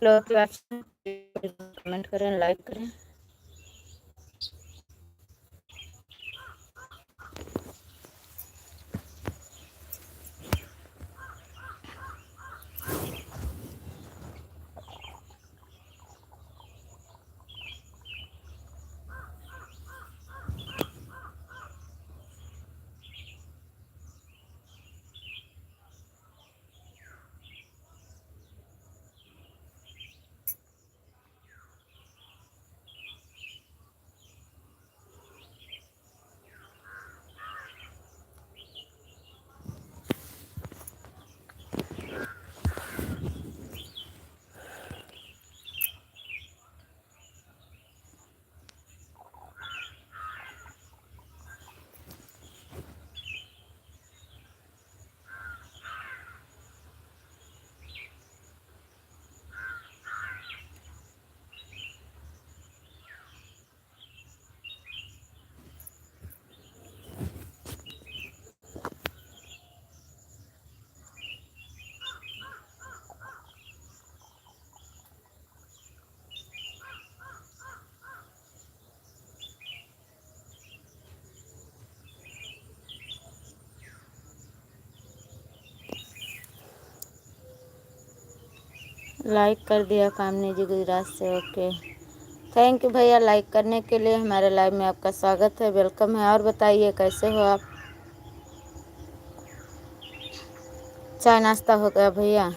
लोग कमेंट करें, लाइक करें। लाइक कर दिया कामनी जी गुजरात से, ओके थैंक यू भैया लाइक करने के लिए। हमारे लाइव में आपका स्वागत है, वेलकम है। और बताइए कैसे हो आप? चाय नाश्ता हो गया भैया?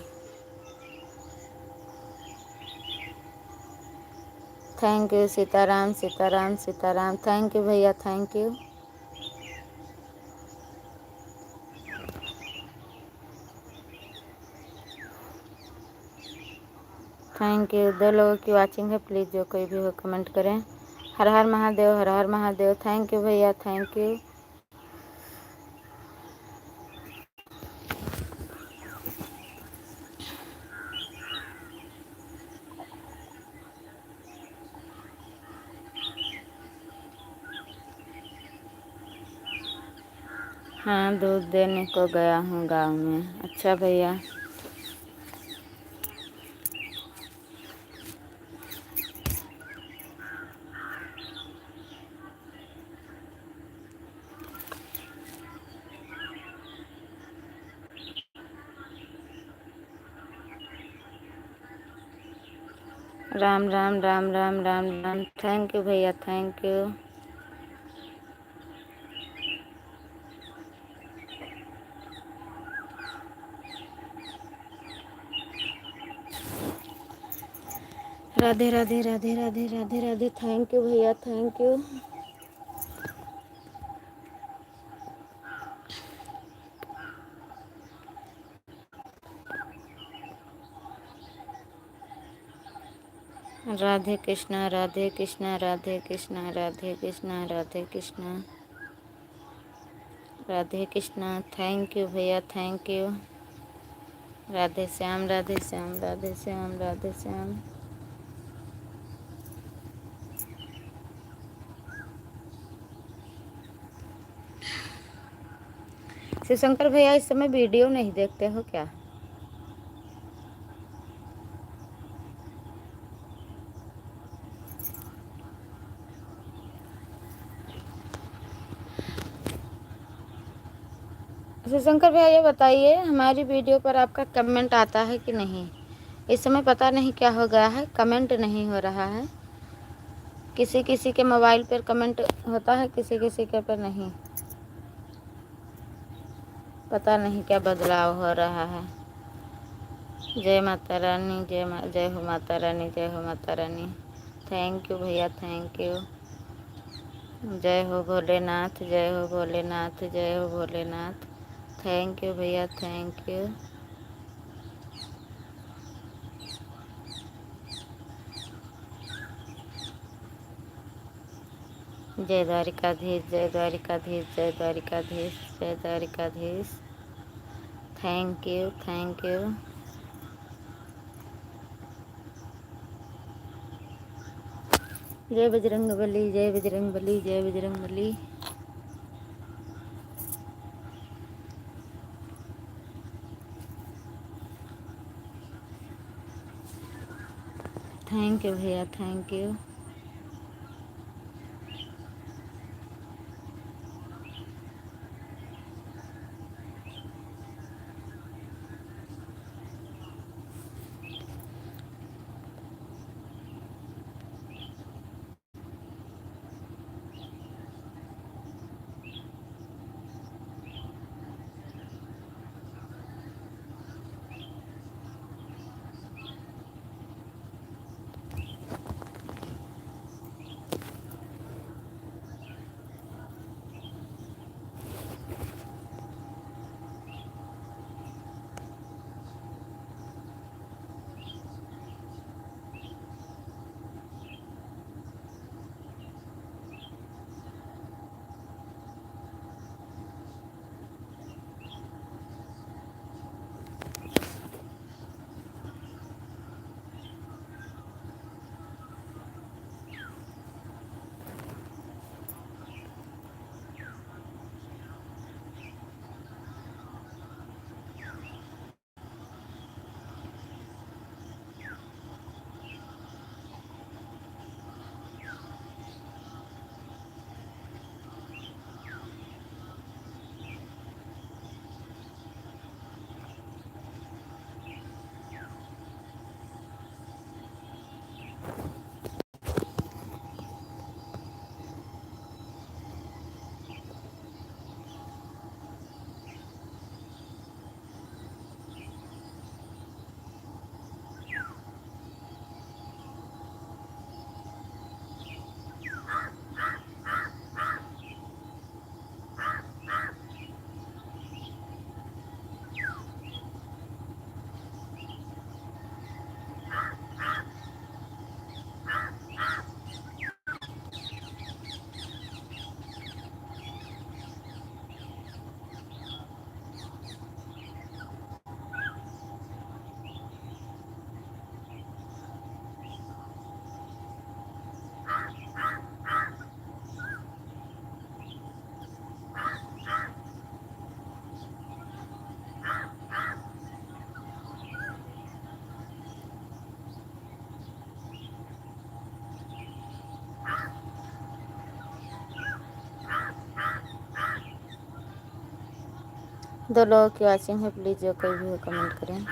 Thank you Sitaram Sitaram Sitaram, thank you भैया, थैंक यू। Thank you. 2 लोगों की वाचिंग है, प्लीज़ जो कोई भी हो कमेंट करें। हर हर महादेव, हर हर महादेव। थैंक यू भैया, थैंक यू। हाँ दूध देने को गया हूँ गांव में। अच्छा भैया, राम राम राम राम राम राम। थैंक यू भैया, thank you. Radhe Radhe Radhe Radhe Radhe Radhe. Thank you भैया, thank you. Radhe Krishna Radhe Krishna Radhe Krishna Radhe Krishna Radhe Krishna Radhe Krishna. Thank you भैया, थैंक यू। राधे श्याम राधे श्याम राधे श्याम राधे श्याम। शिवशंकर भैया इस समय वीडियो नहीं देखते हो क्या? शिवशंकर भैया ये बताइए, हमारी वीडियो पर आपका कमेंट आता है कि नहीं? इस समय पता नहीं क्या हो गया है, कमेंट नहीं हो रहा है। किसी किसी के मोबाइल पर कमेंट होता है, किसी किसी के पर नहीं। पता नहीं क्या बदलाव हो रहा है। जय माता रानी, जय हो माता रानी, जय हो माता रानी। थैंक यू भैया, थैंक यू। जय हो भोलेनाथ, जय हो भोलेनाथ, जय हो भोलेनाथ। थैंक यू भैया, थैंक यू। जय द्वारिकाधीश, जय द्वारिकाधीश, जय द्वारिकाधीश, जय Dwarkadhish. Thank you, thank you. जय बजरंगबली, जय बजरंगबली, जय बजरंगबली। थैंक यू भैया, थैंक यू। दो लोगों की वॉचिंग है, प्लीज़ जो कोई भी हो कमेंट करें।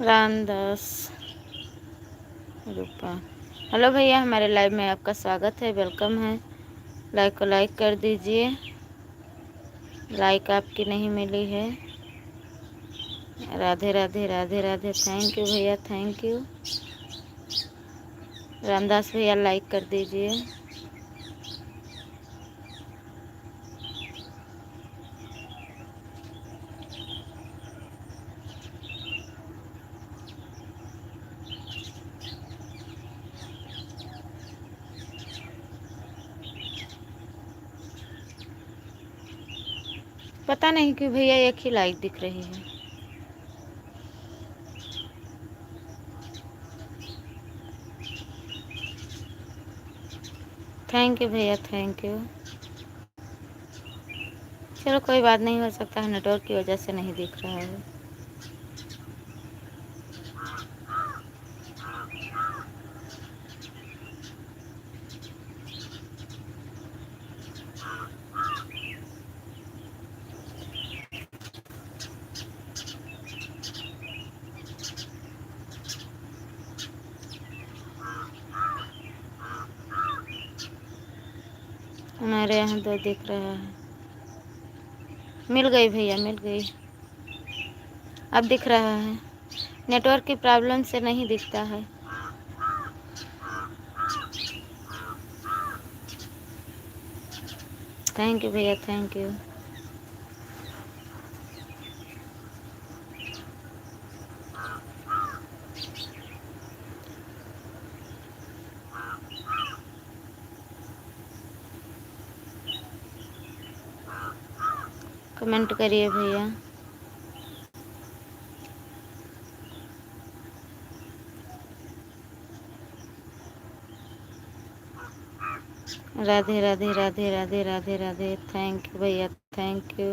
रामदास रूपा। हेलो भैया, हमारे लाइव में आपका स्वागत है, वेलकम है। लाइक को लाइक कर दीजिए, लाइक आपकी नहीं मिली है। राधे राधे राधे राधे। थैंक यू भैया, थैंक यू। रामदास भैया लाइक कर दीजिए। पता नहीं क्यों भैया एक ही लाइक दिख रही है। थैंक यू भैया, थैंक यू। चलो कोई बात नहीं, हो सकता है नेटवर्क की वजह से नहीं दिख रहा है। हमारे यहाँ तो दिख रहा है। मिल गई भैया, मिल गई। अब दिख रहा है। नेटवर्क की प्रॉब्लम से नहीं दिखता है। थैंक यू भैया, थैंक यू। कमेंट करिए भैया। राधे राधे राधे राधे राधे राधे। थैंक यू भैया, थैंक यू।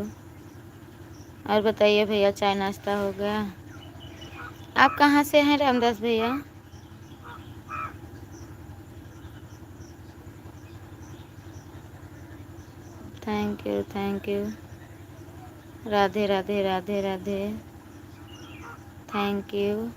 और बताइए भैया, चाय नाश्ता हो गया? आप कहाँ से हैं रामदास भैया? Thank you, thank you. Radhe Radhe Radhe Radhe. Thank you.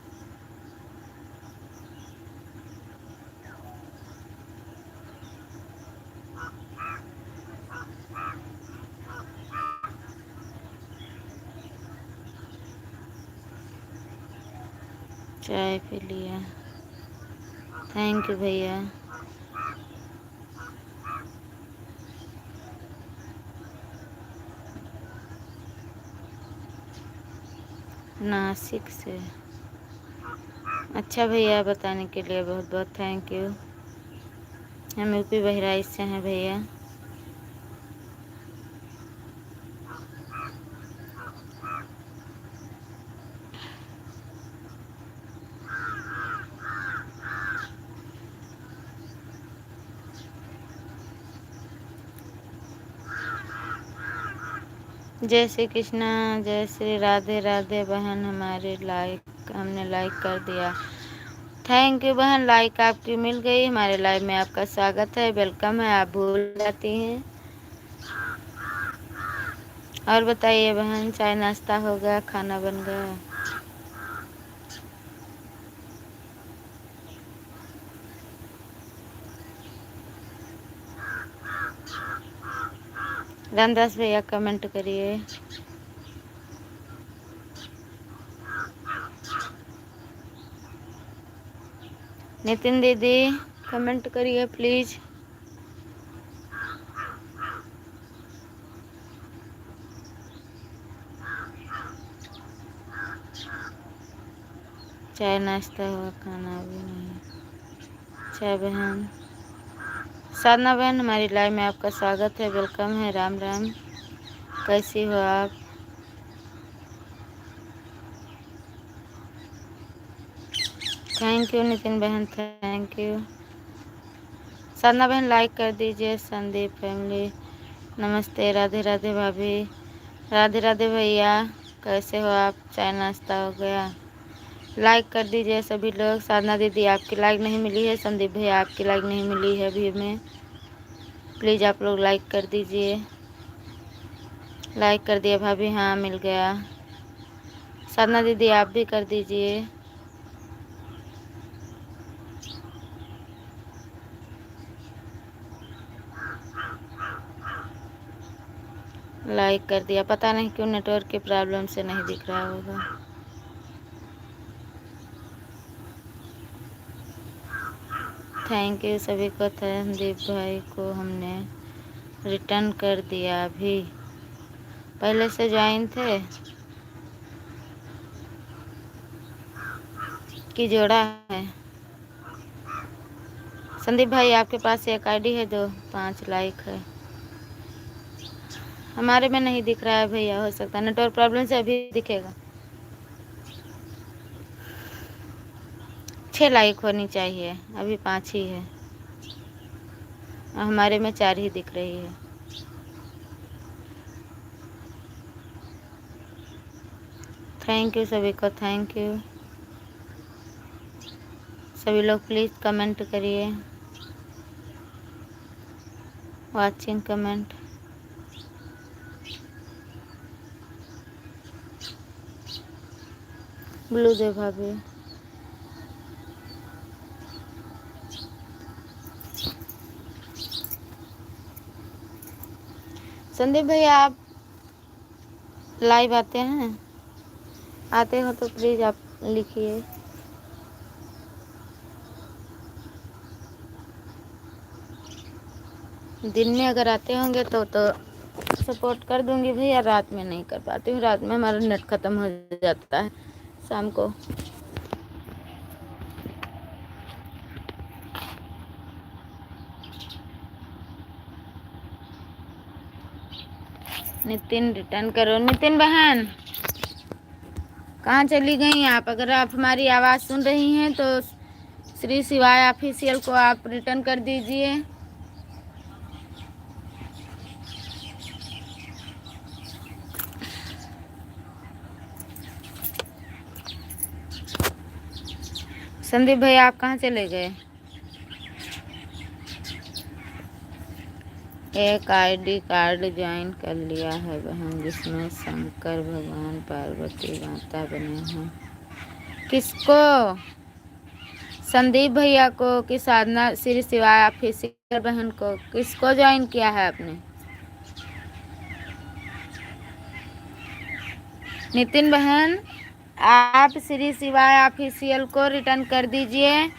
चाय पी लिया। थैंक यू भैया। नासिक से। अच्छा भैया, बताने के लिए बहुत बहुत थैंक यू। हम यूपी बहराइच से हैं भैया। जय श्री कृष्णा, जय श्री राधे राधे। बहन हमारे हमने लाइक कर दिया। थैंक यू बहन, लाइक आपकी मिल गई। हमारे लाइव में आपका स्वागत है, वेलकम है। आप भूल जाती हैं। और बताइए बहन, चाय नाश्ता हो गया, खाना बन गया? रामदास भैया कमेंट करिए। नितिन दीदी कमेंट करिए प्लीज़। चाय नाश्ता हुआ, खाना भी नहीं। चाय बहन साधना बहन, हमारी लाइव में आपका स्वागत है, वेलकम है। राम राम, कैसी हो आप? थैंक यू नितिन बहन, थैंक यू। साधना बहन लाइक कर दीजिए। संदीप फैमिली नमस्ते। राधे राधे भाभी। राधे राधे भैया, कैसे हो आप? चाय नाश्ता हो गया? लाइक कर दीजिए सभी लोग। साधना दीदी आपकी लाइक नहीं मिली है। संदीप भैया आपकी लाइक नहीं मिली है अभी हमें। प्लीज़ आप लोग लाइक कर दीजिए। लाइक कर दिया भाभी? हाँ मिल गया। साधना दीदी आप भी कर दीजिए। लाइक कर दिया, पता नहीं क्यों नेटवर्क की प्रॉब्लम से नहीं दिख रहा होगा। थैंक यू सभी को। संदीप भाई को हमने रिटर्न कर दिया, अभी पहले से ज्वाइन थे कि जोड़ा है। संदीप भाई आपके पास एक आईडी है, 5 लाइक है। हमारे में नहीं दिख रहा है भैया, हो सकता है नेटवर्क प्रॉब्लम से अभी दिखेगा। 6 लाइक होनी चाहिए, अभी 5 ही है। हमारे में 4 ही दिख रही है। थैंक यू सभी को, थैंक यू। सभी लोग प्लीज़ कमेंट करिए, वाचिंग कमेंट। ब्लू दे भाभी। संदीप भैया आप लाइव आते हैं? आते हो तो प्लीज़ आप लिखिए। दिन में अगर आते होंगे तो सपोर्ट कर दूंगी भैया, रात में नहीं कर पाती हूँ। रात में हमारा नेट ख़त्म हो जाता है शाम को। नितिन रिटर्न करो। नितिन बहन कहाँ चली गई आप? अगर आप हमारी आवाज़ सुन रही हैं तो श्री शिवाय ऑफिशियल को आप रिटर्न कर दीजिए। संदीप भैया आप कहाँ चले गए? एक आईडी कार्ड ज्वाइन कर लिया है बहन, जिसमें शंकर भगवान पार्वती माता बने हैं। किसको? संदीप भैया को कि साधना श्री शिवाय ऑफिशियल बहन को? किसको ज्वाइन किया है आपने? नितिन बहन आप श्री शिवाय ऑफिशियल को रिटर्न कर दीजिए।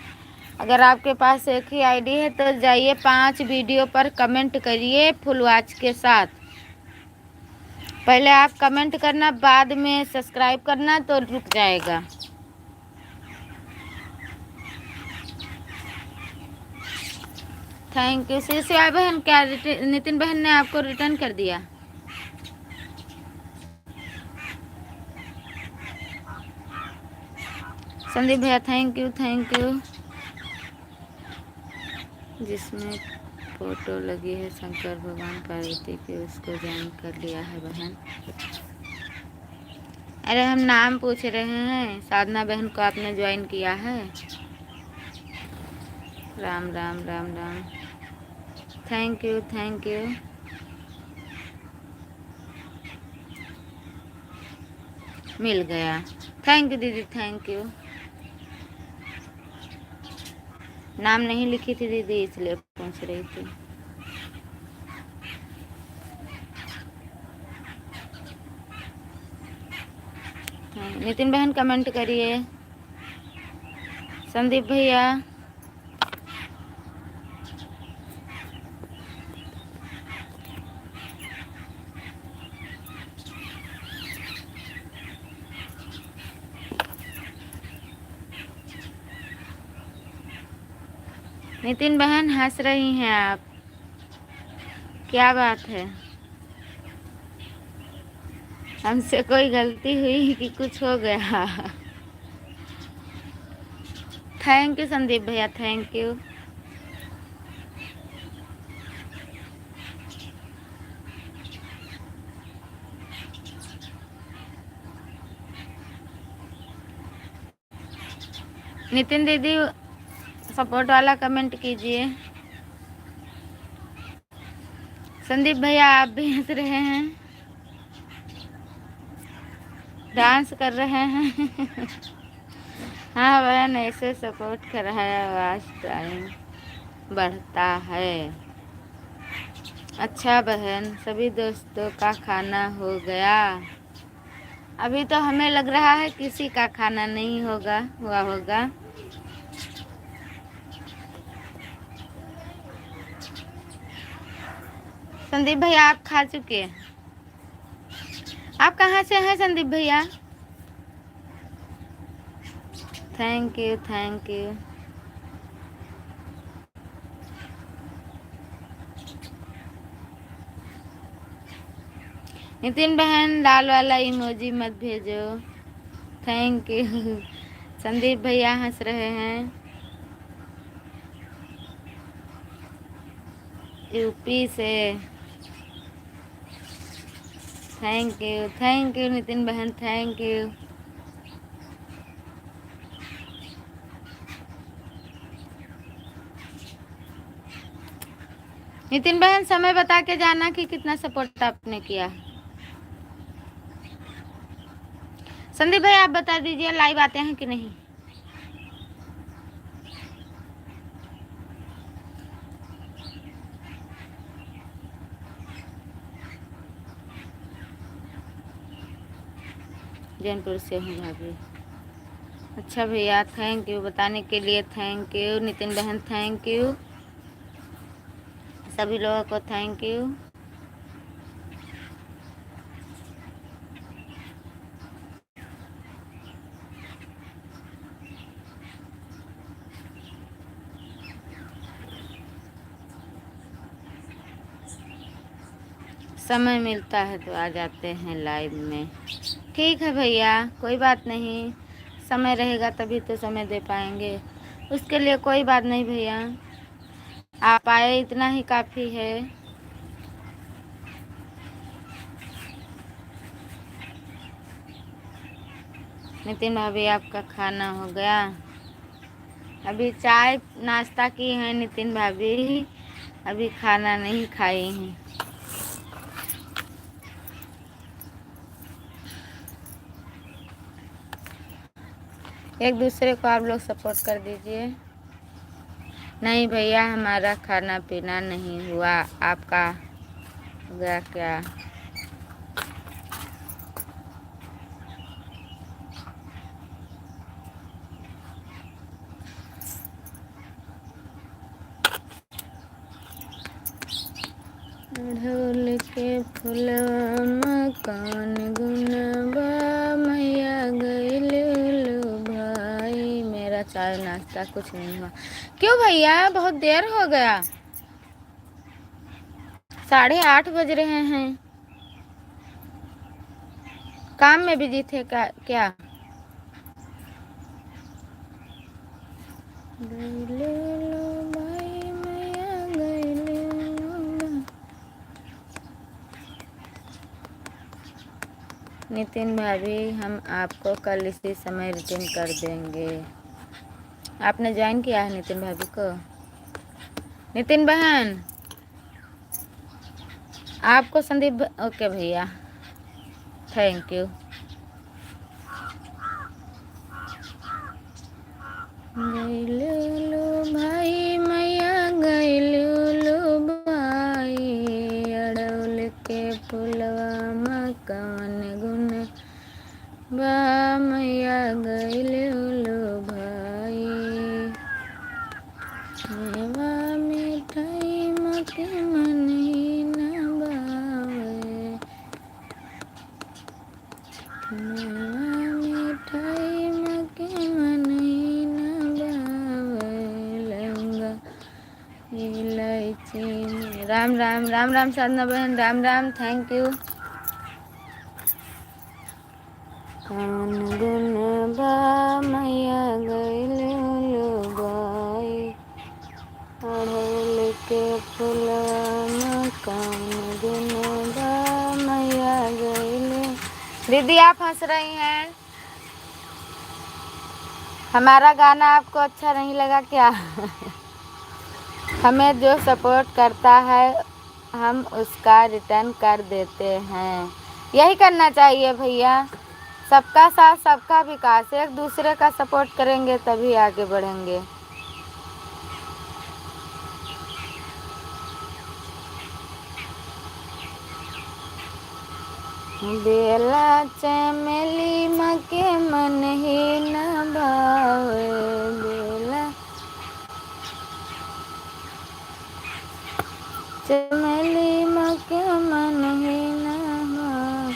अगर आपके पास एक ही आईडी है तो जाइए 5 वीडियो पर कमेंट करिए फुल वॉच के साथ। पहले आप कमेंट करना, बाद में सब्सक्राइब करना तो रुक जाएगा। थैंक यू श्री शिवाय बहन। क्या नितिन बहन ने आपको रिटर्न कर दिया? संदीप भैया थैंक यू, थैंक यू। जिसमें फोटो लगी है शंकर भगवान पार्वती की, उसको ज्वाइन कर लिया है बहन। अरे हम नाम पूछ रहे हैं, साधना बहन को आपने ज्वाइन किया है? Ram Ram Ram Ram. Thank you, thank you. मिल गया। थैंक यू दीदी, थैंक यू। नाम नहीं लिखी थी दीदी, इसलिए पूछ रही थी। नितिन बहन कमेंट करिए। संदीप भैया नितिन बहन हंस रही हैं आप, क्या बात है? हमसे कोई गलती हुई कि कुछ हो गया? थैंक यू संदीप भैया, थैंक यू। नितिन दीदी सपोर्ट वाला कमेंट कीजिए। संदीप भैया आप भी हंस रहे हैं, डांस कर रहे हैं। हाँ बहन, ऐसे सपोर्ट कर रहा है, आवाज टाइम बढ़ता है। अच्छा बहन, सभी दोस्तों का खाना हो गया? अभी तो हमें लग रहा है किसी का खाना नहीं हुआ होगा। संदीप भैया आप खा चुके हैं? आप कहाँ से हैं संदीप भैया? Thank you thank you. Nitin बहन लाल वाला इमोजी मत भेजो। Thank you. संदीप भैया हंस रहे हैं। यूपी से। थैंक यू नितिन बहन, थैंक यू। नितिन बहन समय बता के जाना कि कितना सपोर्ट आपने किया। संदीप भाई आप बता दीजिए लाइव आते हैं कि नहीं। जैनपुर से हूँ भाभी। अच्छा भैया थैंक यू बताने के लिए, थैंक यू। नितिन बहन थैंक यू। सभी लोगों को थैंक यू। समय मिलता है तो आ जाते हैं लाइव में। ठीक है भैया कोई बात नहीं, समय रहेगा तभी तो समय दे पाएंगे, उसके लिए कोई बात नहीं भैया। आप आए इतना ही काफ़ी है। नितिन भाभी आपका खाना हो गया? अभी चाय नाश्ता की है नितिन भाभी, अभी खाना नहीं खाई हैं। एक दूसरे को आप लोग सपोर्ट कर दीजिए। नहीं भैया हमारा खाना पीना नहीं हुआ, आपका हो गया क्या? ढोल के फुलवा मकान गुनबा मैया गइलू भाई। मेरा चाय नाश्ता कुछ नहीं हुआ। क्यों भैया बहुत देर हो गया, 8:30 बज रहे हैं। काम में बिजी थे क्या? नितिन भाभी हम आपको कल इसी समय रिटर्न कर देंगे। आपने ज्वाइन किया है नितिन भाभी को? नितिन बहन आपको संदीप ओके भैया थैंक यू। गइलू भाई मैया गइलू भाई, अड़ौल के फुलवा मकान गुन बा मैया गइलू भाई। मेवा मिठाई मोके मनी न बावे, मेवा मिठाई मोके मनी न बावे, लंगा इलायची में राम राम। राम राम साधना बहन, राम राम थैंक यू। कौन गुन बा मैया गइलू बाई, अड़हुल के फुलवा कौन गुन बा मैया गइलू। दीदी आप हंस रही हैं, हमारा गाना आपको अच्छा नहीं लगा क्या? हमें जो सपोर्ट करता है हम उसका रिटर्न कर देते हैं, यही करना चाहिए भैया। सबका साथ सबका विकास, एक दूसरे का सपोर्ट करेंगे तभी आगे बढ़ेंगे। बेला चमेली मके मन ही न भावे, बेला चमेली मके मन ही न भावे।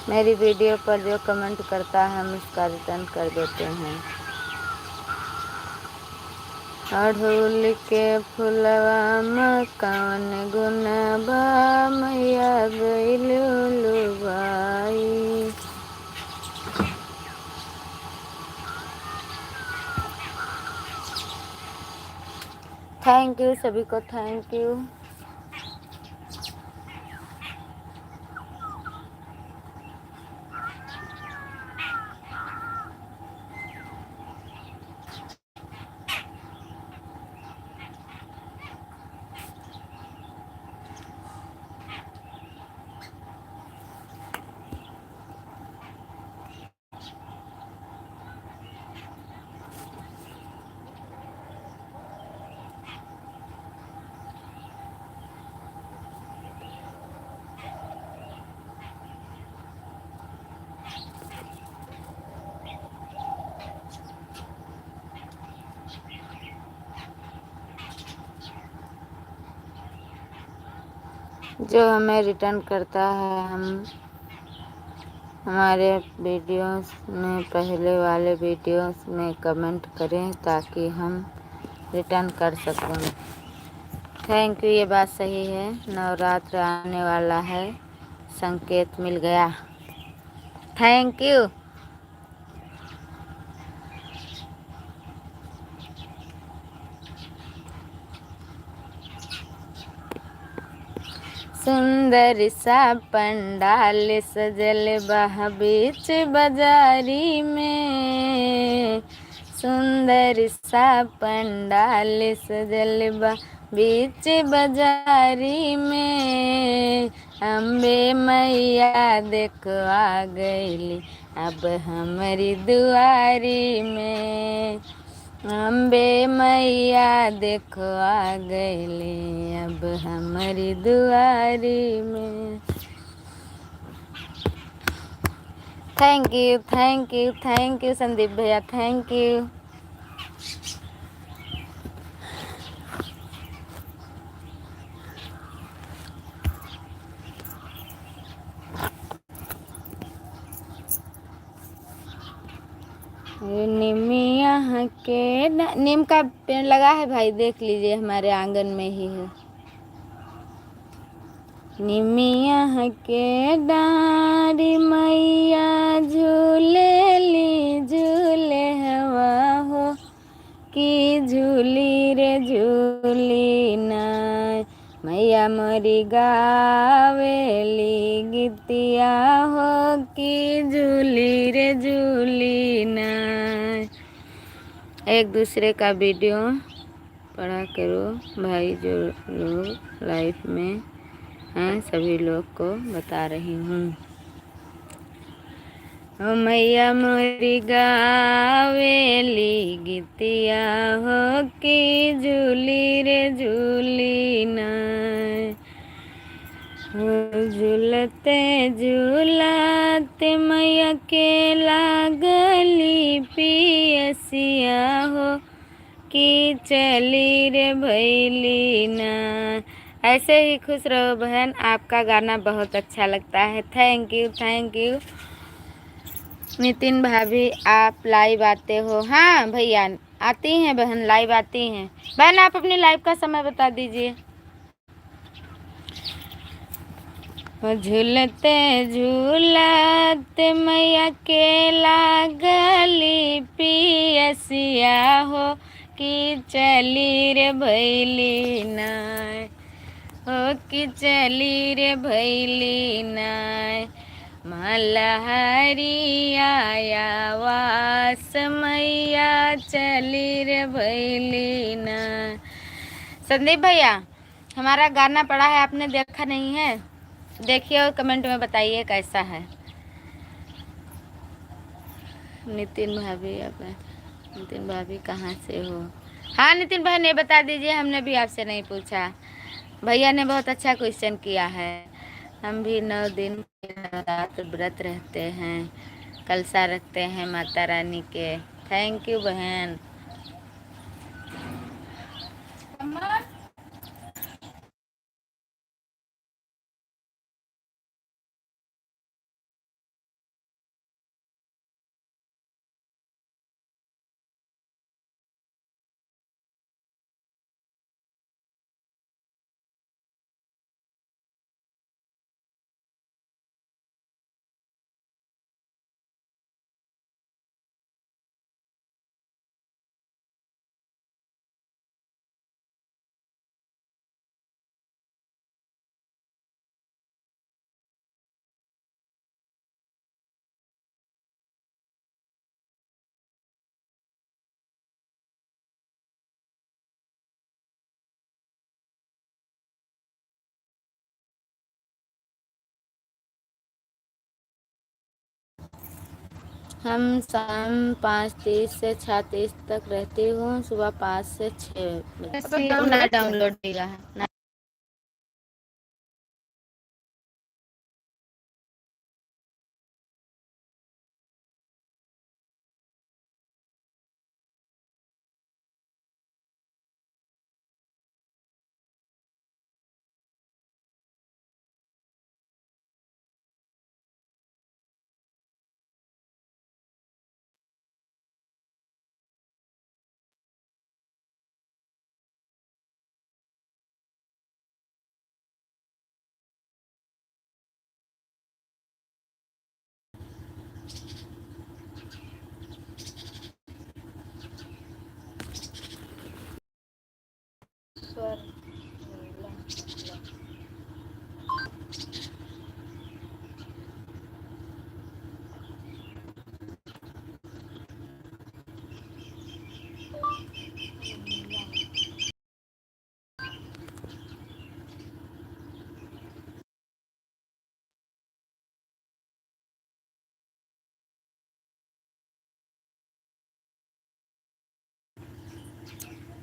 मेरी वीडियो पर जो कमेंट करता है हम उसका रिटर्न कर देते हैं। अड़हुल के फुलवा में कौन गुनबा, मैया गइलू भाई। थैंक यू सभी को, थैंक यू। जो हमें रिटर्न करता है, हम हमारे वीडियोस में पहले वाले वीडियोस में कमेंट करें ताकि हम रिटर्न कर सकें। Thank you. ये बात सही है, नवरात्र आने वाला है, संकेत मिल गया। Thank you. सुंदर सा पंडाल सजल बह बीच बाजारी में, सुंदर सा पंडाल सजल बा बीच बाजारी में। अम्बे मैया देखो आ गईली अब हमारी दुआरी में, अम्बे मैया देखो आ गईली अब हमारी दुआरी में। Thank you, thank you, thank you Sandeep भैया, थैंक यू। निमिया के नीम का पेड़ लगा है भाई, देख लीजिए हमारे आंगन में ही है। निमिया के डारी मैया झूले ली झूले हवा हो, कि झूली रे झूली ना, मैया मोरी गावेली गीतिया हो, कि झूली रे झूली ना। एक दूसरे का वीडियो पढ़ा करो भाई, जो लोग लाइफ में हैं सभी लोग को बता रही हूँ। ओ मैया मोरी गावेली गीतिया हो, कि झूली रे झूली ना, झूलते झूलते मैया के लागली पियसिया हो, कि चली रे भैली ना। ऐसे ही खुश रहो बहन, आपका गाना बहुत अच्छा लगता है। Thank you, thank you. Nitin भाभी आप लाइव आते हो? हाँ भैया आती हैं बहन, लाइव आती हैं। बहन आप अपनी लाइव का समय बता दीजिए। झूलते झूलते मैया के लागली पियसिया हो, कि चली रे भैली नाय हो, कि चली रे भैली नाय। मलहरी आया वास मैया चली रे भैली नाय। संदीप भैया हमारा गाना पड़ा है, आपने देखा नहीं है? देखिए और कमेंट में बताइए कैसा है। नितिन भाभी, आप नितिन भाभी कहाँ से हो? हाँ नितिन भाई ने बता दीजिए, हमने भी आपसे नहीं पूछा। भैया ने बहुत अच्छा क्वेश्चन किया है। हम भी 9 दिन 9 रात व्रत रहते हैं, कलशा रखते हैं माता रानी के। थैंक यू बहन। हम शाम 5:30 से 6:30 तक रहती हूँ, सुबह 5 से 6 बजे। डाउनलोड नहीं रहा है।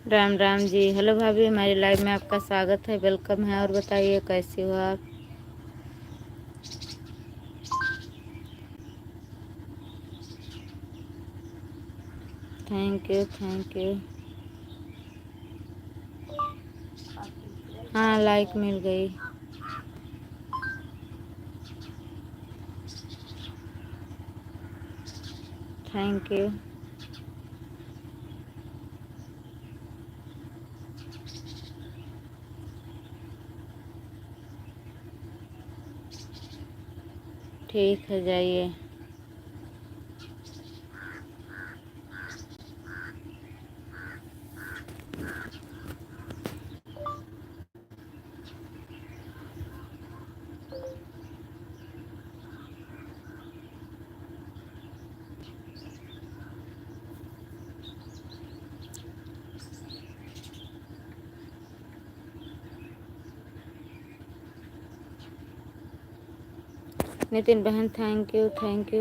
राम राम जी। हेलो भाभी, हमारी लाइव में आपका स्वागत है, वेलकम है। और बताइए कैसे हो आप? Thank you thank you. हाँ, लाइक मिल गई। Thank you. ठीक है, जाइए। नितिन बहन, thank you thank you.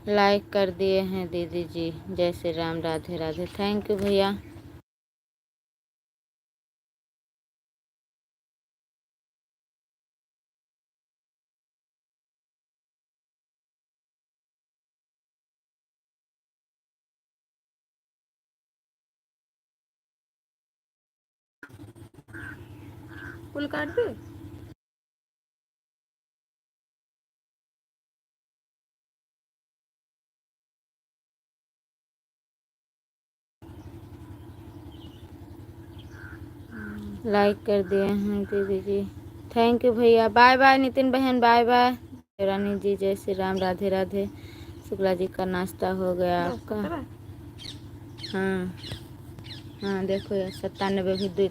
Like कर दिए हैं दीदी जी। जय श्री राम, राधे राधे। थैंक यू भैया। फुल काट दे। लाइक कर दिए हैं दीदी जी। थैंक यू भैया। बाय बाय नितिन बहन, बाय बाय। रानी जी, जय श्री राम, राधे राधे। शुक्ला जी का नाश्ता हो गया आपका? हाँ हाँ, देखो यार 97 भी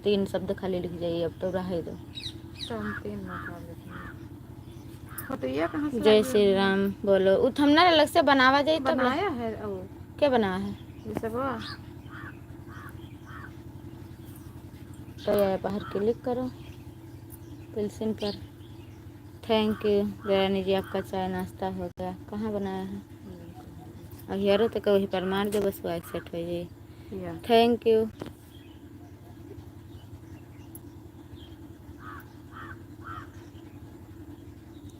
3 शब्द खाली लिख जाइए। अब तो रहे दो। जय श्री राम बोलो। उ थंबनेल अलग से बनावा जाए तब बनाया है। क्या बनाया है? तो ये बाहर क्लिक करो पेंसिल पर। थैंक यू रानी जी, आपका चाय नाश्ता हो गया। कहाँ बनाया है? अब यारो तो वही पर मार दे बस वो एक्सेप्ट हो जाए। Yeah. Thank you.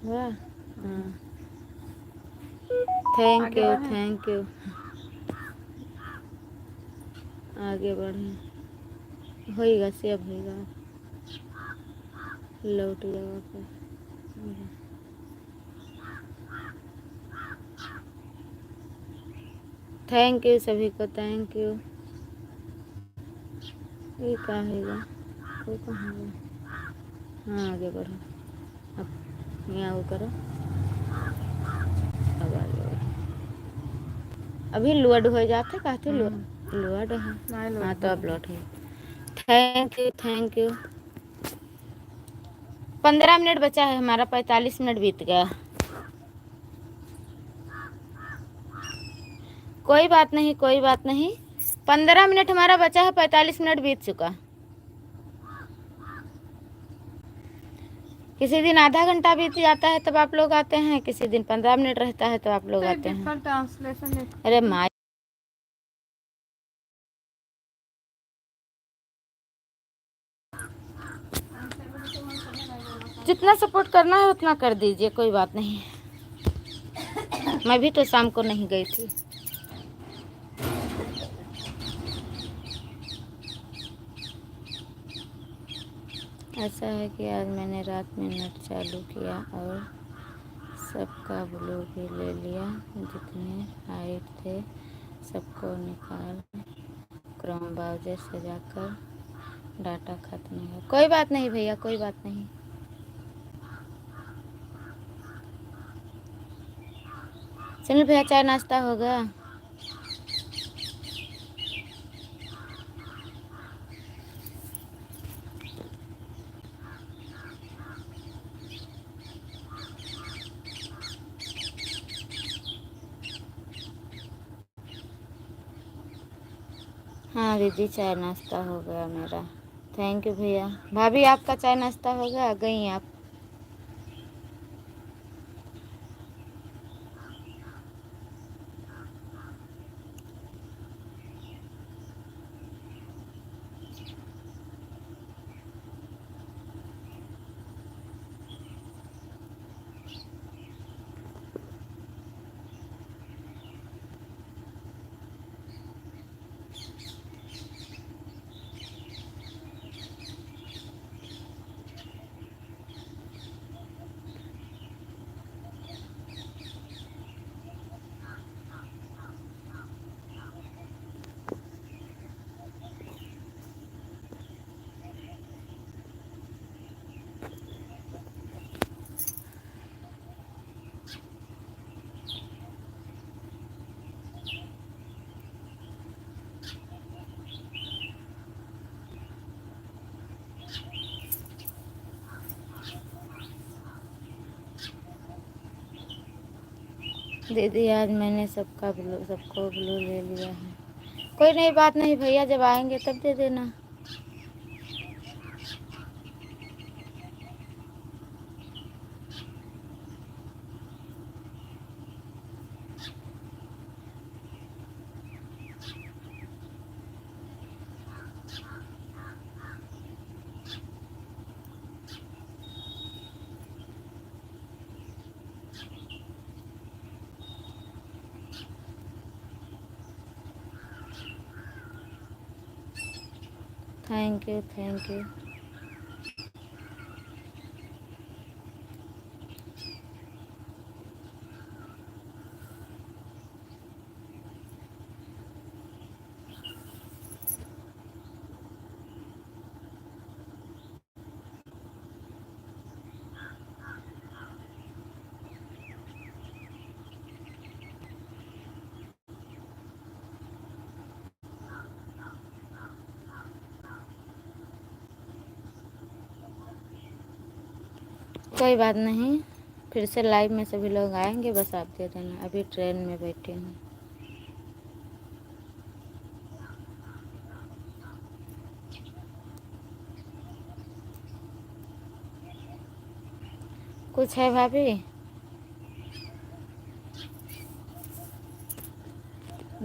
वाह, हाँ, थैंक आगे यू बढ़े। Thank you. आगे बढ़े, होएगा से अब होएगा, लौट गया वापस। थैंक यू सभी को, थैंक यू। ये क्या होगा, वो कहाँ होगा। हाँ आगे बढ़ो, अब यहाँ वो करो, अब आगे बढ़ो। अभी लोड हो जाते कहते लोड है। हाँ तो अब लौट है। Thank you thank you. 15 minute बचा है हमारा, 45 मिनट बीत गया। कोई बात नहीं कोई बात नहीं, 15 मिनट हमारा बचा है, 45 मिनट बीत चुका। किसी दिन आधा घंटा बीत जाता है तब आप लोग आते हैं, किसी दिन 15 मिनट रहता है तो आप लोग आते हैं। ट्रांसलेशन। अरे माँ, जितना सपोर्ट करना है उतना कर दीजिए, कोई बात नहीं। मैं भी तो शाम को नहीं गई थी। ऐसा है कि आज मैंने रात में नेट चालू किया और सबका ब्लू भी ले लिया, जितने हाइट थे सबको निकाल क्रोम ब्राउज़र से जाकर डाटा खत्म हो। कोई बात नहीं भैया, कोई बात नहीं। चलिए भैया, चाय नाश्ता हो गया। हाँ दीदी, चाय नाश्ता हो गया मेरा। थैंक यू भैया। भाभी आपका चाय नाश्ता हो गया, गई आप? दीदी आज मैंने सबको ब्लू ले लिया है। कोई नई बात नहीं भैया, जब आएंगे तब दे देना। Thank you thank you. कोई बात नहीं, फिर से लाइव में सभी लोग आएंगे, बस आप दे देना। अभी ट्रेन में बैठी हूँ। कुछ है भाभी?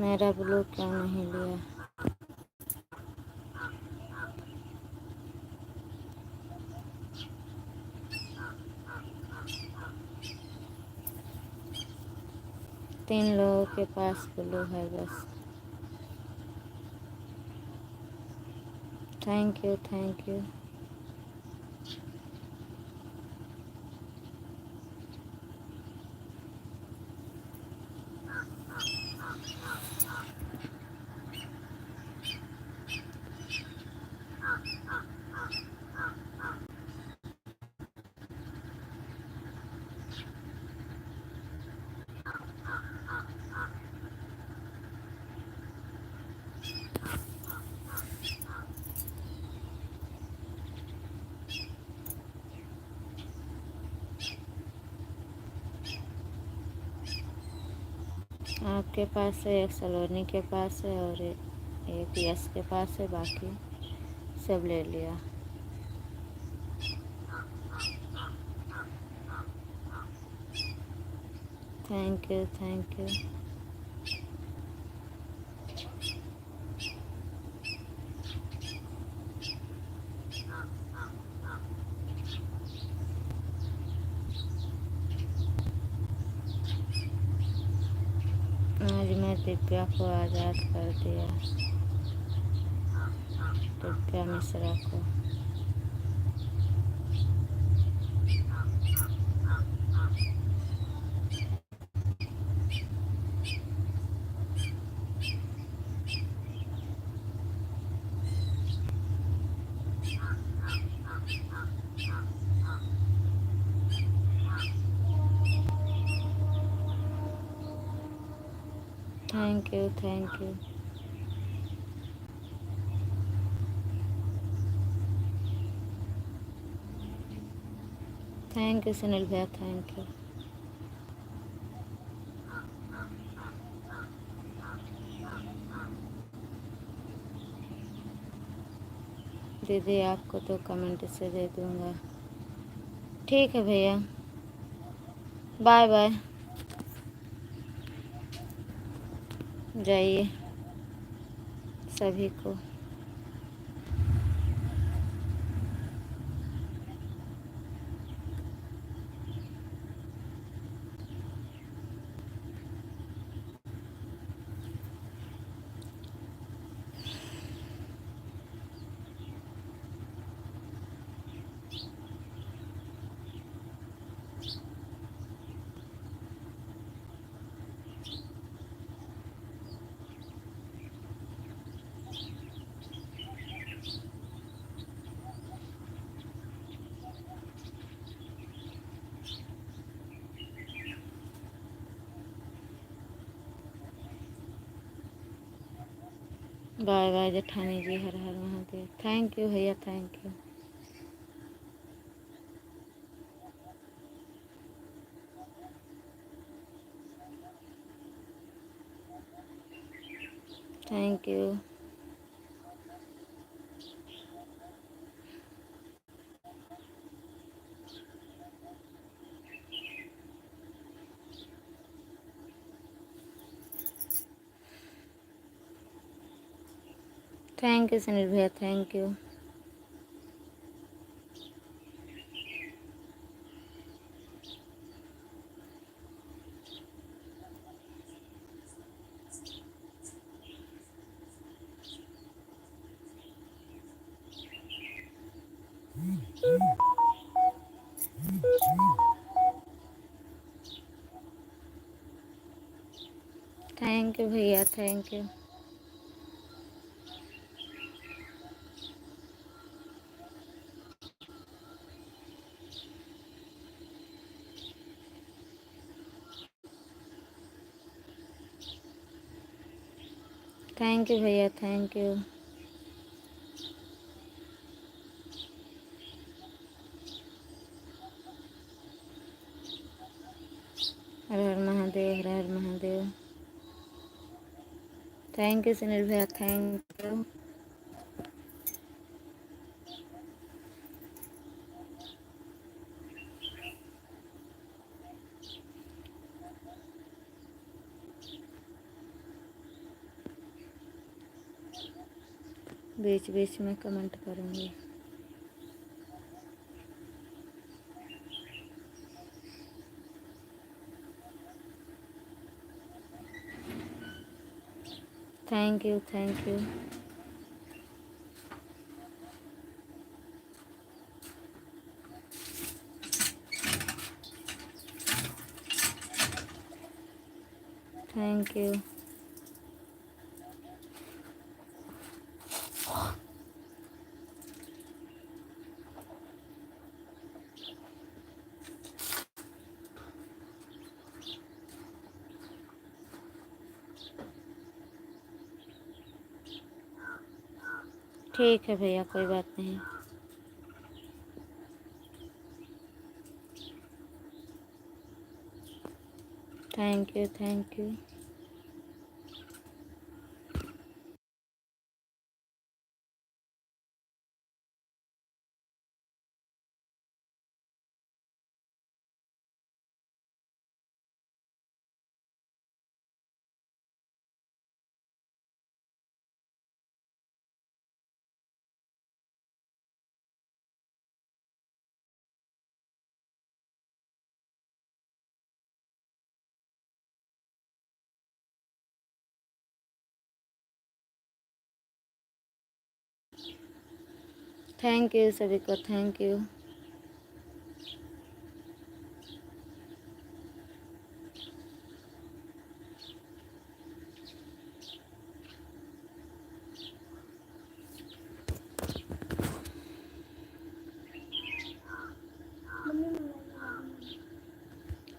मेरा ब्लू क्यों नहीं लिया? तीन लोगों के पास ब्लू है बस। Thank you, thank you. आपके पास है, एक सलोनी के पास है और एक यश के पास है, बाकी सब ले लिया। Thank you, thank you. आज मैं दिव्या को आज़ाद कर दिया, दिव्या मिश्रा को। Thank you, thank you. Thank you Sunil भैया, थैंक यू। दीदी आपको तो कमेंट से दे दूँगा। ठीक है भैया, बाय बाय, जाइए सभी को। बाय बाय जेठानी जी, हर हर महादेव। थैंक यू भैया, thank you. Thank you. Thank you Sunil भैया, थैंक यू। थैंक यू भैया, थैंक यू। थैंक यू भैया, थैंक यू। हर हर महादेव, हर हर महादेव। थैंक यू सुनील भैया, थैंक यू। बीच बीच में कमेंट करूँगी। Thank you, thank you. Thank you. ठीक है भैया, कोई बात नहीं। Thank you, thank you. Thank you सभी को, थैंक यू।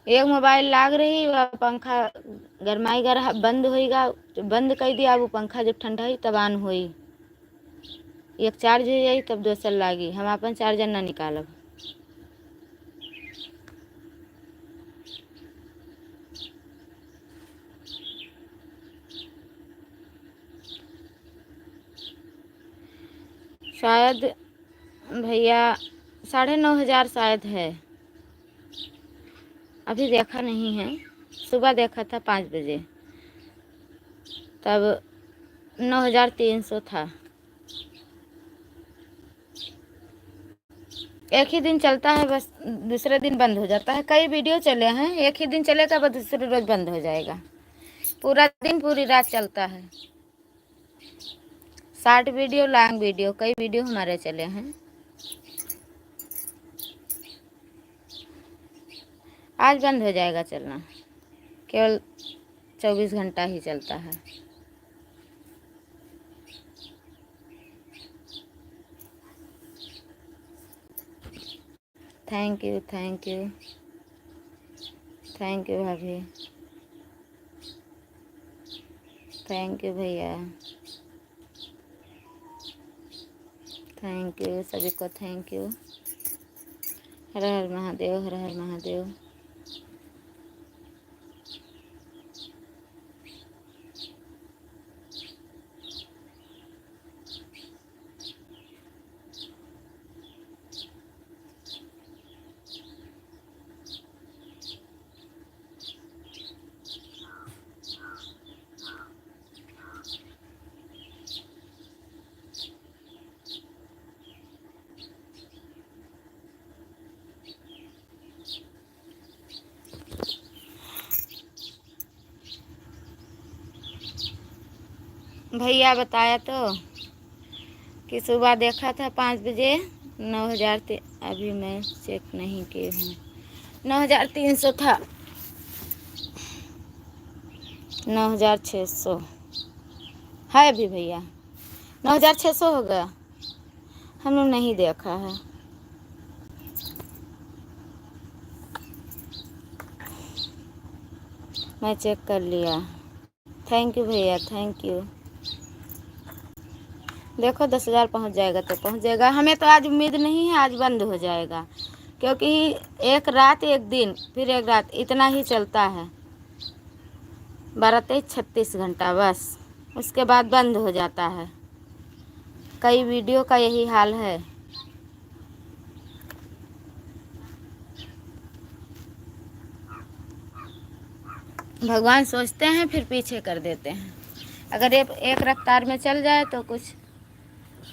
एक मोबाइल लाग रही वह पंखा गरमाई गर बंद होएगा, बंद कर दिया। वो पंखा जब ठंडा ही तब ऑन हुई। एक चार्ज हो जाई तब दोसर लागी। हम अपन चार्जर ना निकालब। शायद भैया 9,500 शायद है। अभी देखा नहीं है, सुबह देखा था 5 बजे, तब 9,300 था। एक ही दिन चलता है बस, दूसरे दिन बंद हो जाता है। कई वीडियो चले हैं, एक ही दिन चलेगा बस दूसरे रोज बंद हो जाएगा। पूरा दिन पूरी रात चलता है। शॉर्ट वीडियो, लॉन्ग वीडियो, कई वीडियो हमारे चले हैं। आज बंद हो जाएगा चलना, केवल 24 घंटा ही चलता है। Thank you, thank you, thank you भाभी, थैंक यू भैया, थैंक यू सभी को, थैंक यू। हर हर महादेव, हर हर महादेव। भैया बताया तो कि सुबह देखा था 5 बजे 9,000। अभी मैं चेक नहीं की हूँ, 9,300 था, 9,600 है अभी भैया। 9,600 हो गया, हम लोग नहीं देखा है। मैं चेक कर लिया। थैंक यू भैया, थैंक यू। देखो 10,000 पहुँच जाएगा तो पहुँच जाएगा। हमें तो आज उम्मीद नहीं है आज बंद हो जाएगा, क्योंकि एक रात एक दिन फिर एक रात इतना ही चलता है, 12 से 36 घंटा बस, उसके बाद बंद हो जाता है। कई वीडियो का यही हाल है। भगवान सोचते हैं फिर पीछे कर देते हैं। अगर एक रफ्तार में चल जाए तो कुछ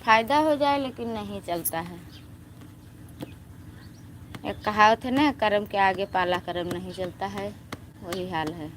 फ़ायदा हो जाए लेकिन नहीं चलता है। एक कहावत है ना, कर्म के आगे पाला कर्म नहीं चलता है, वही हाल है।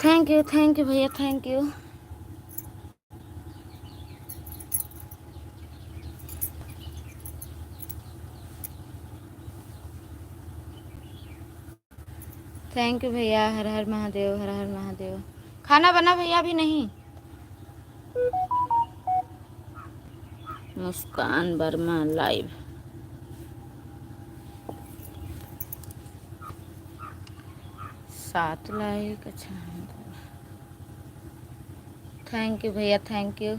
थैंक यू भैया, थैंक यू। थैंक यू भैया। हर हर महादेव, हर हर महादेव। खाना बना भैया? अभी नहीं। मुस्कान वर्मा लाइव। सात लाइक, अच्छा। थैंक यू भैया, थैंक यू।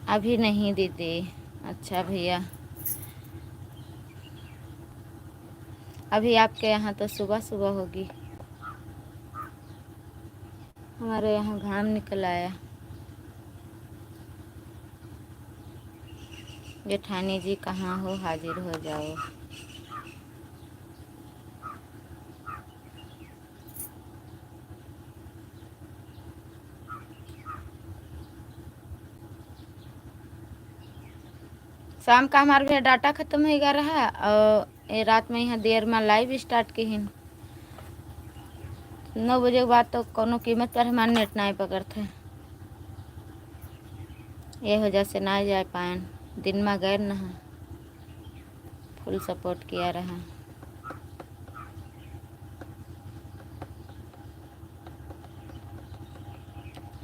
अभी नहीं दीदी। अच्छा भैया, अभी आपके यहाँ तो सुबह सुबह होगी, हमारे यहाँ घाम निकल आया। जेठानी जी कहाँ हो, हाजिर हो जाओ। शाम का हमारे भैया डाटा ख़त्म हो गया रहा, और ये रात में यहाँ देर में लाइव स्टार्ट की हिन। 9 बजे के बाद तो कोनो कीमत पर हमारे नेट नहीं पकड़ते, ये वजह से ना जा पाए। दिन में गए न, फुल सपोर्ट किया रहा।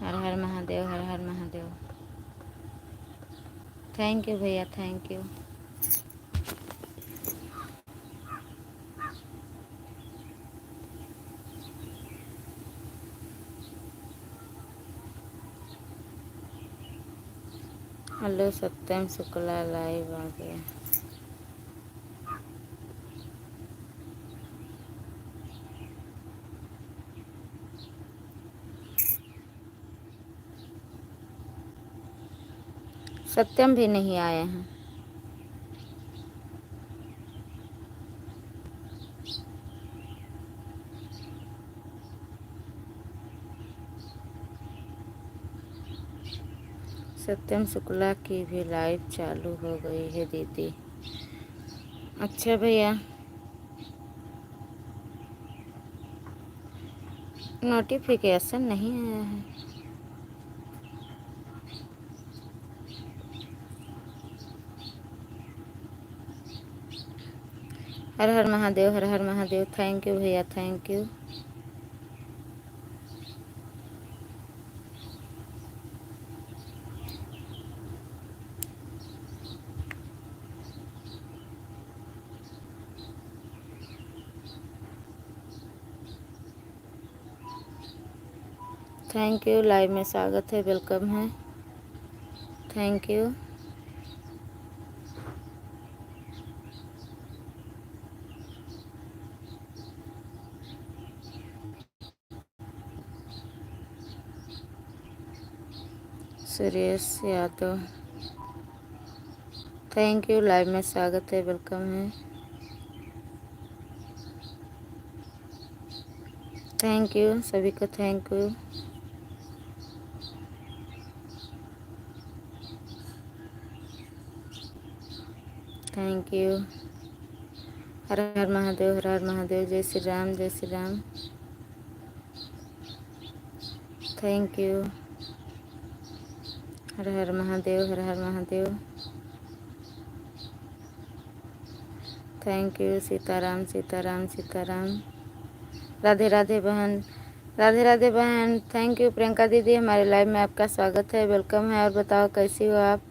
हर हर महादेव, हर हर महादेव। थैंक यू भैया, thank you. Hello Satyam Shukla live आ गया। सत्यम भी नहीं आए हैं। सत्यम शुक्ला की भी लाइव चालू हो गई है दीदी। अच्छा भैया, नोटिफिकेशन नहीं आया है। हर हर महादेव, हर हर महादेव। थैंक यू भैया, thank you. Thank you, live में स्वागत है, वेलकम है। Thank you. Suresh Yadav, thank you, live में स्वागत है, वेलकम है। थैंक यू सभी को, थैंक यू। Thank you. हर हर महादेव, हर हर महादेव। जय श्री राम, जय श्री राम। Thank you. हर हर महादेव, हर हर महादेव। Thank you. सीताराम, सीताराम, सीताराम। राधे राधे बहन, राधे राधे बहन। थैंक यू प्रियंका दीदी, हमारे लाइव में आपका स्वागत है, वेलकम है। और बताओ कैसी हो आप?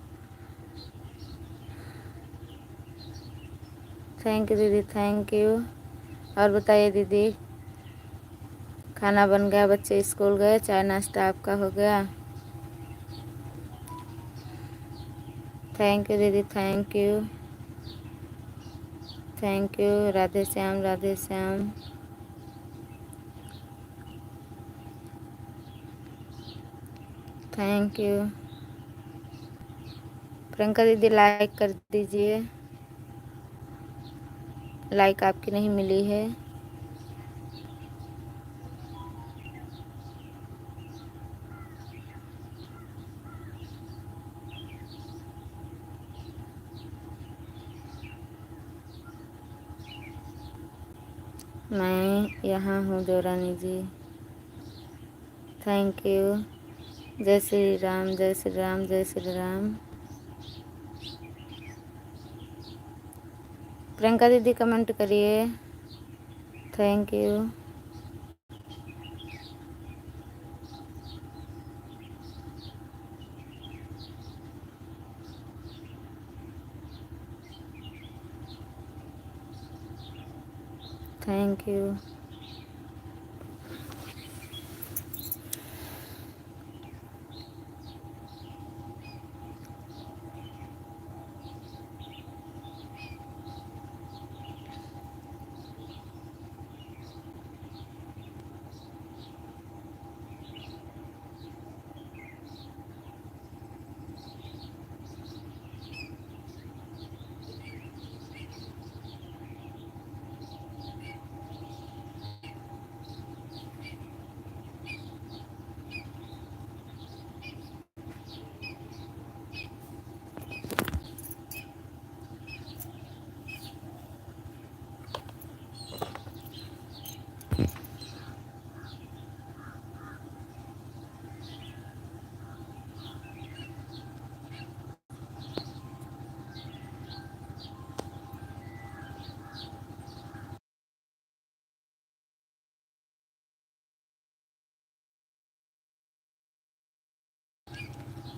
थैंक यू दीदी, थैंक यू। और बताइए दीदी, खाना बन गया, बच्चे स्कूल गए, चाय नाश्ता आपका हो गया? थैंक यू दीदी, thank you, thank you. Radhe Shyam, Radhe Shyam. Thank you. Priyanka दीदी लाइक कर दीजिए, लाइक आपकी नहीं मिली है। मैं यहाँ हूँ देवरानी जी। Thank you. जय श्री राम, जय श्री राम, जय श्री राम। प्रियंका दीदी कमेंट करिए। Thank you. Thank you.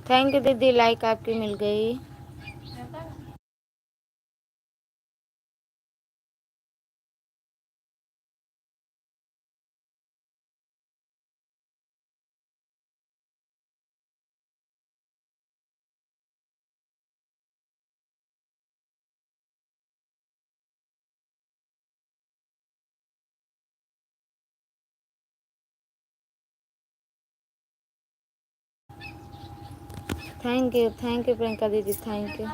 Thank you दीदी, लाइक आपकी मिल गई। थैंक यू प्रियंका दीदी, thank you.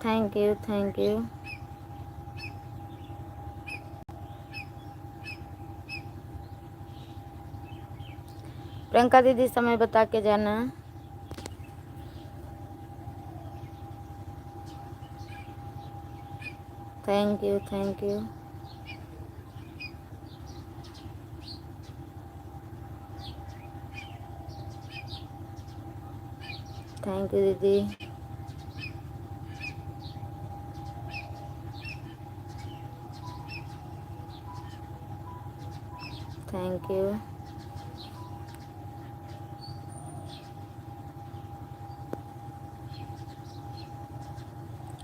Thank you, thank you. Priyanka दीदी समय बता के जाना। Thank you, thank you. Thank you दीदी। Thank you.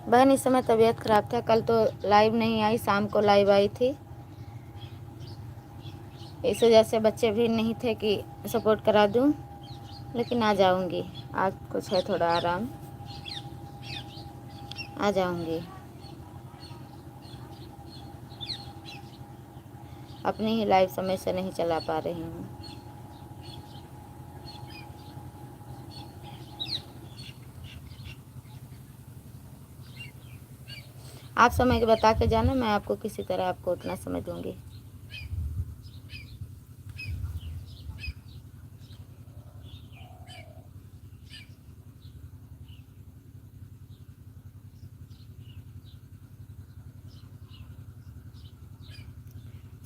बहन इस समय तबीयत खराब था, कल तो लाइव नहीं आई, शाम को लाइव आई थी। इस वजह से बच्चे भी नहीं थे कि सपोर्ट करा दूं, लेकिन आ जाऊंगी। आज कुछ है थोड़ा आराम, आ जाऊंगी। अपनी ही लाइफ समय से नहीं चला पा रही हूँ। आप समय बता के जाना, मैं आपको किसी तरह आपको उतना समय दूंगी।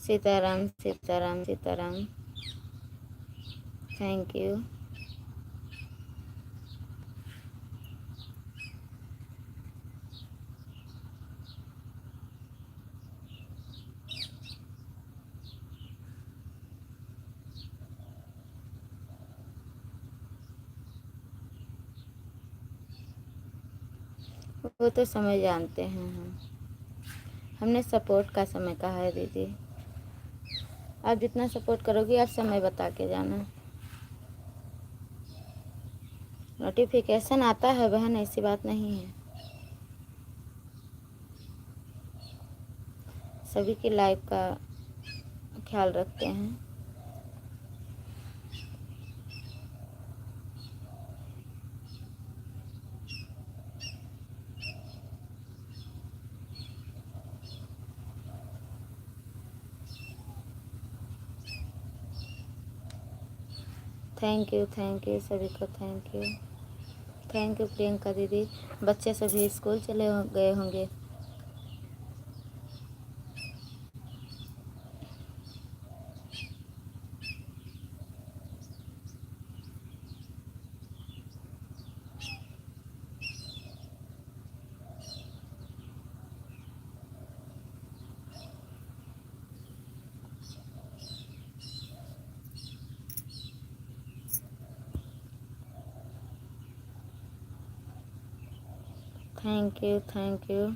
Sitaram Sitaram Sitaram, thank you. वो तो समय जानते हैं हम, हमने सपोर्ट का समय कहा है दीदी। आप जितना सपोर्ट करोगी आप समय बता के जाना। नोटिफिकेशन आता है बहन, ऐसी बात नहीं है। सभी की लाइफ का ख्याल रखते हैं। थैंक यू सभी को, thank you. Thank you Priyanka दीदी। बच्चे सभी स्कूल चले गए होंगे। Thank you, thank you.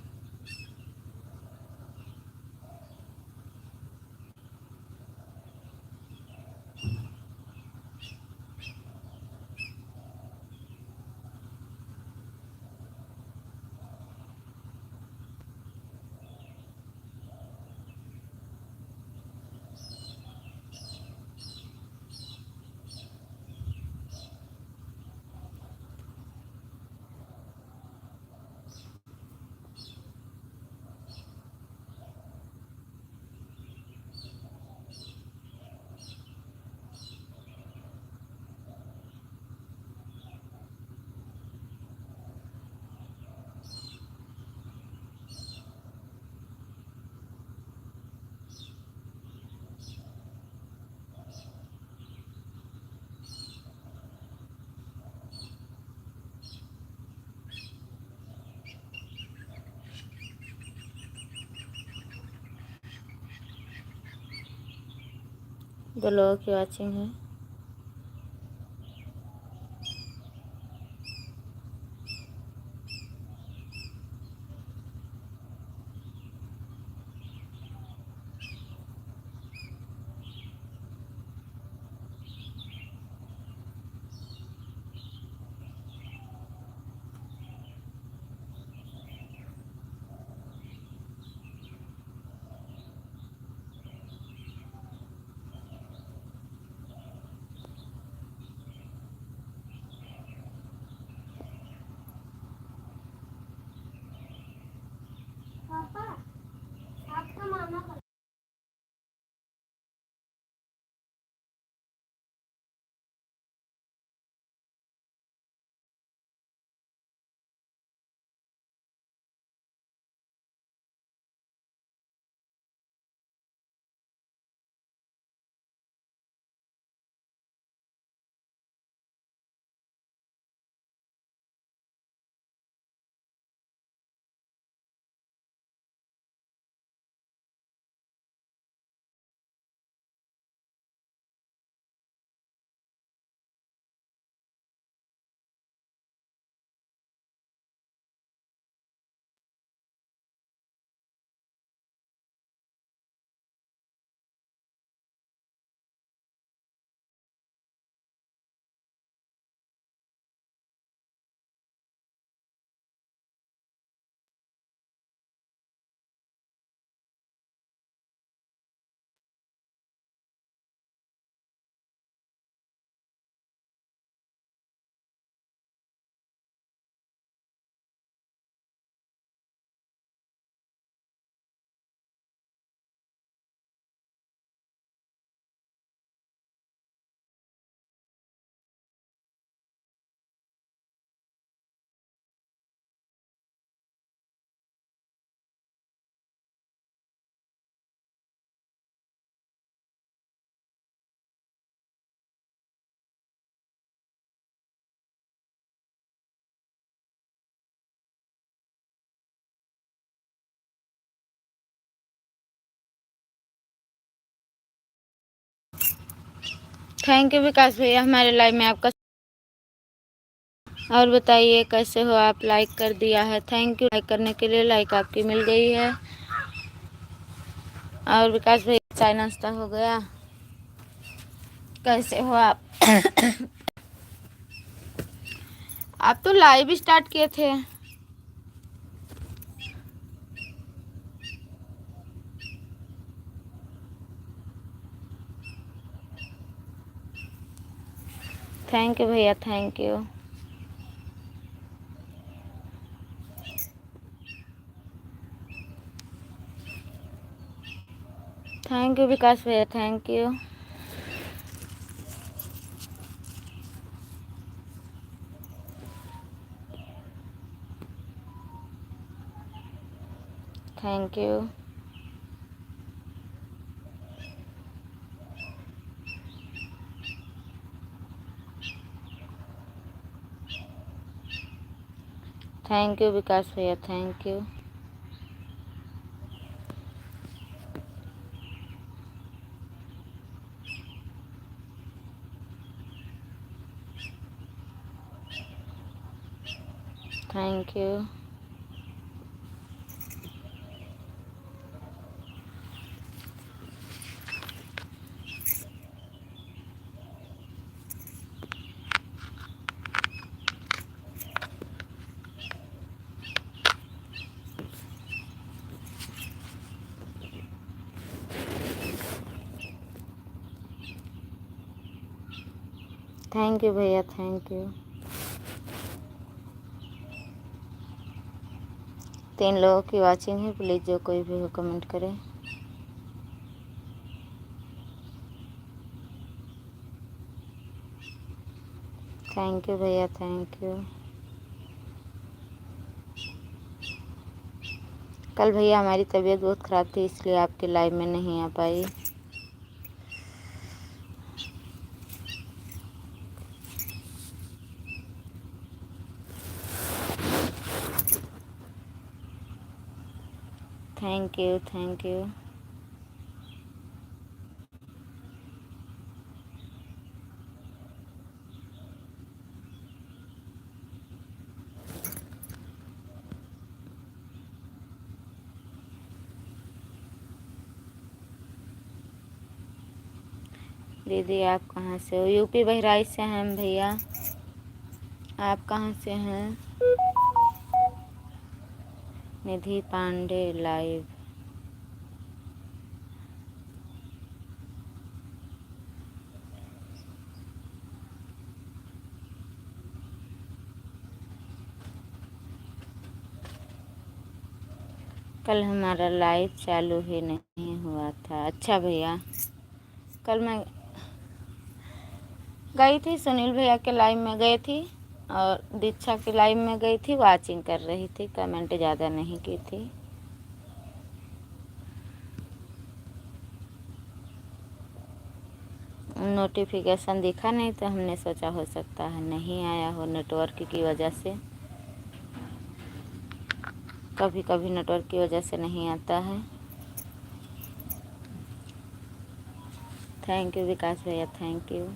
जो लोगों की वॉचिंग है, थैंक यू विकास भैया हमारे लाइव में आपका। और बताइए कैसे हो आप? लाइक कर दिया है, थैंक यू। लाइक करने के लिए लाइक आपकी मिल गई है। और विकास भैया चाय नाश्ता हो गया? कैसे हो आप? आप तो लाइव स्टार्ट किए थे। थैंक यू भैया, thank you. Thank you Vikas भैया, thank you. Thank you. Thank you Vikas भैया, thank you. Thank you. Thank you भैया, थैंक यू। 3 लोगों की वाचिंग है, प्लीज़ जो कोई भी हो कमेंट करे। थैंक यू भैया, थैंक यू। कल भैया हमारी तबीयत बहुत ख़राब थी, इसलिए आपके लाइव में नहीं आ पाई। Thank you, thank you. दीदी आप कहाँ से हो? यूपी बहराइच से हैं हम भैया। आप कहाँ से हैं? निधि पांडे लाइव। कल हमारा लाइव चालू ही नहीं हुआ था। अच्छा भैया, कल मैं गई थी, सुनील भैया के लाइव में गई थी और दीक्षा के लाइव में गई थी, वाचिंग कर रही थी, कमेंट ज़्यादा नहीं की थी। नोटिफिकेशन दिखा नहीं तो हमने सोचा हो सकता है नहीं आया हो नेटवर्क की वजह से। कभी कभी नेटवर्क की वजह से नहीं आता है। थैंक यू विकास भैया, थैंक यू।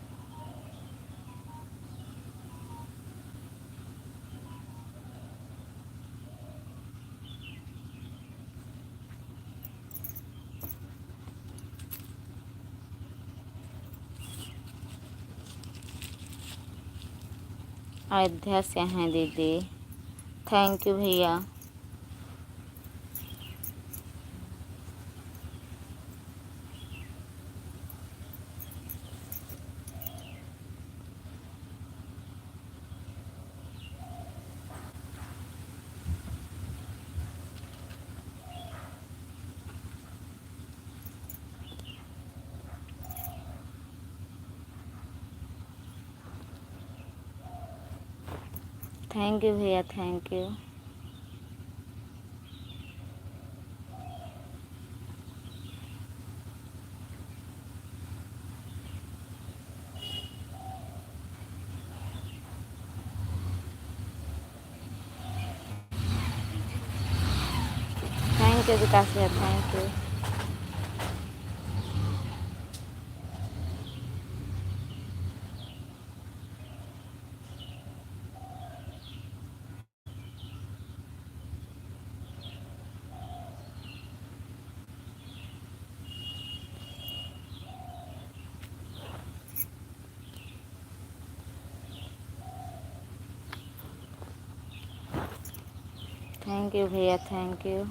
अयोध्या से हैं दीदी। थैंक यू भैया। थैंक यू भैया, thank you. Thank you Vikas भैया, थैंक यू। थैंक यू भैया, थैंक यू।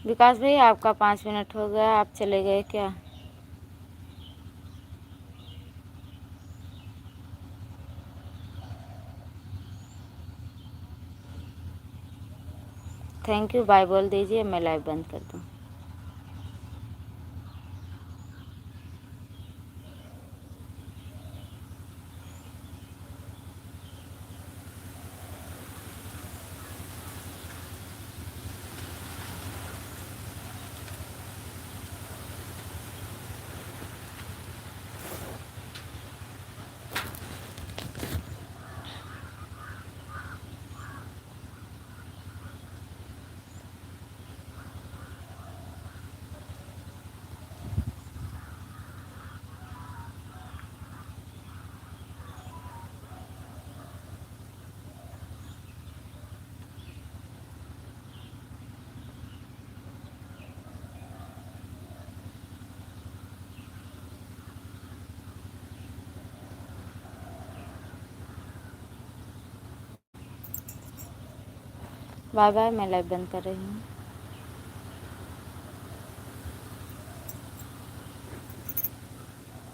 विकास भैया आपका 5 मिनट हो गया, आप चले गए क्या? थैंक यू, बाय बोल दीजिए, मैं लाइव बंद कर दूँ। बाय बाय, मैं लाइव बंद कर रही हूँ।